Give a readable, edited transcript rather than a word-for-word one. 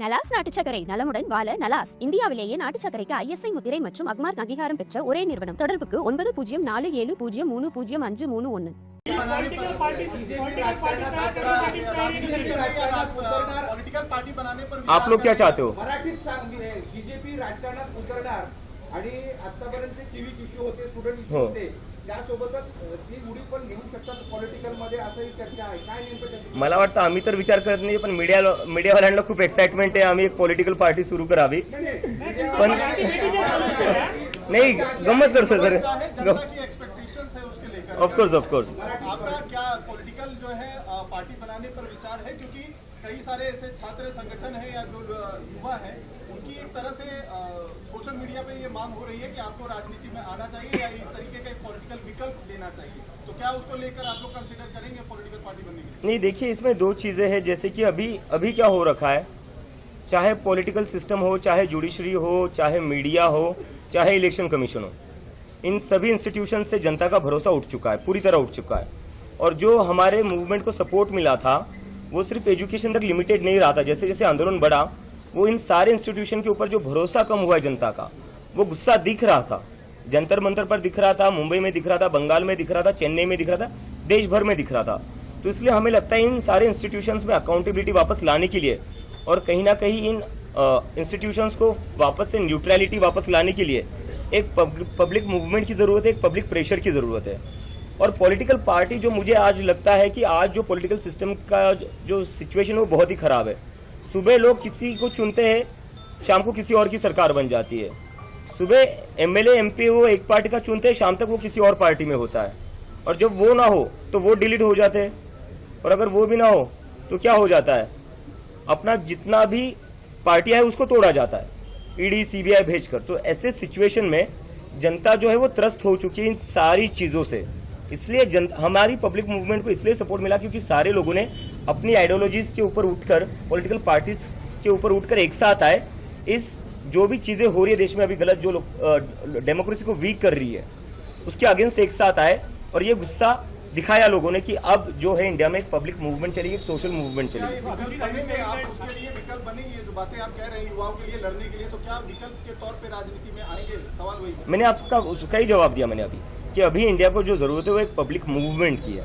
நலாஸ் நாட்டு சர்க்கரை நலமுடன் வாழ நலாஸ் இந்தியாவிலேயே நாட்டு சர்க்கரைக்கு ISI முத்திரை மற்றும் அக்மார்க் அங்கீகாரம் பெற்ற ஒரே நிறுவனம். தொடர்புக்கு 9047033531. आप लोग क्या चाहते हो? बीजेपी राजकारणात उतरणार आणि आतापर्यंत सिव्हिक इश्यू होते, स्टुडंट इश्यू होते, त्यासोबतच ती उडी पण घेऊ शकतात पॉलिटिकल मध्ये, असंही चर्चा आहे. काय नेमकं? मला वाटतं आम्ही तर विचार करत नाही, पण मीडियावाल्यांना खूप एक्साइटमेंट आहे आम्ही एक पॉलिटिकल पार्टी सुरू करावी. पण नाही, गंमत करतो सर. ऑफकोर्स आपका क्या पॉलिटिकल जो है पार्टी बनाने पर विचार है? क्योंकि कई सारे ऐसे छात्र संगठन है या जो युवा है, उनकी एक तरह से सोशल मीडिया पे ये मांग हो रही है कि आपको राजनीति में आना चाहिए या इस तरीके का एक पॉलिटिकल विकल्प देना चाहिए. तो क्या उसको लेकर आप लोग कंसिडर करेंगे पॉलिटिकल पार्टी बनने के लिए? नहीं, देखिए इसमें दो चीजें हैं. जैसे कि अभी क्या हो रखा है, चाहे पॉलिटिकल सिस्टम हो, चाहे जुडिशरी हो, चाहे मीडिया हो, चाहे इलेक्शन कमीशन हो, इन सभी इंस्टीट्यूशन से जनता का भरोसा उठ चुका है, पूरी तरह उठ चुका है. और जो हमारे मूवमेंट को सपोर्ट मिला था वो सिर्फ एजुकेशन तक लिमिटेड नहीं रहा था. जैसे जैसे आंदोलन बढ़ा, वो इन सारे इंस्टीट्यूशन के ऊपर जो भरोसा कम हुआ है जनता का, वो गुस्सा दिख रहा था. जंतर मंतर पर दिख रहा था, मुंबई में दिख रहा था, बंगाल में दिख रहा था, चेन्नई में दिख रहा था, देश भर में दिख रहा था. तो इसलिए हमें लगता है इन सारे इंस्टीट्यूशंस में अकाउंटेबिलिटी वापस लाने के लिए और कहीं ना कहीं इन इंस्टीट्यूशंस को वापस से न्यूट्रलिटी वापस लाने के लिए एक पब्लिक मूवमेंट की जरूरत है, एक पब्लिक प्रेशर की जरूरत है. और पॉलिटिकल पार्टी जो मुझे आज लगता है कि आज जो पॉलिटिकल सिस्टम का जो सिचुएशन है वो बहुत ही खराब है. सुबह लोग किसी को चुनते हैं, शाम को किसी और की सरकार बन जाती है. सुबह MLA MP वो एक पार्टी का चुनते हैं, शाम तक वो किसी और पार्टी में होता है. और जब वो ना हो तो वो डिलीट हो जाते हैं. और अगर वो भी ना हो तो क्या हो जाता है, अपना जितना भी पार्टियां है उसको तोड़ा जाता है ED CBI भेजकर. तो ऐसे सिचुएशन में जनता जो है वो त्रस्त हो चुकी है इन सारी चीजों से. इसलिए हमारी पब्लिक मूवमेंट को इसलिए सपोर्ट मिला क्योंकि सारे लोगों ने अपनी आइडियोलॉजीज के ऊपर उठकर, पॉलिटिकल पार्टीज के ऊपर उठकर एक साथ आए. इस जो भी चीजें हो रही है देश में अभी गलत, जो डेमोक्रेसी को वीक कर रही है, उसके अगेंस्ट एक साथ आए और ये गुस्सा दिखाया लोगों ने कि अब जो है इंडिया में एक पब्लिक मूवमेंट चलेगी, एक सोशल मूवमेंट चलेगी. आप उसके लिए विकल्प बने, ये जो बातें आप कह रहे हैं युवाओं के लिए लड़ने के लिए, तो क्या विकल्प के तौर पे राजनीति में आएंगे? सवाल वही है. मैंने आपका उसका ही जवाब दिया मैंने अभी कि अभी इंडिया को जो जरूरत है वो एक पब्लिक मूवमेंट की है.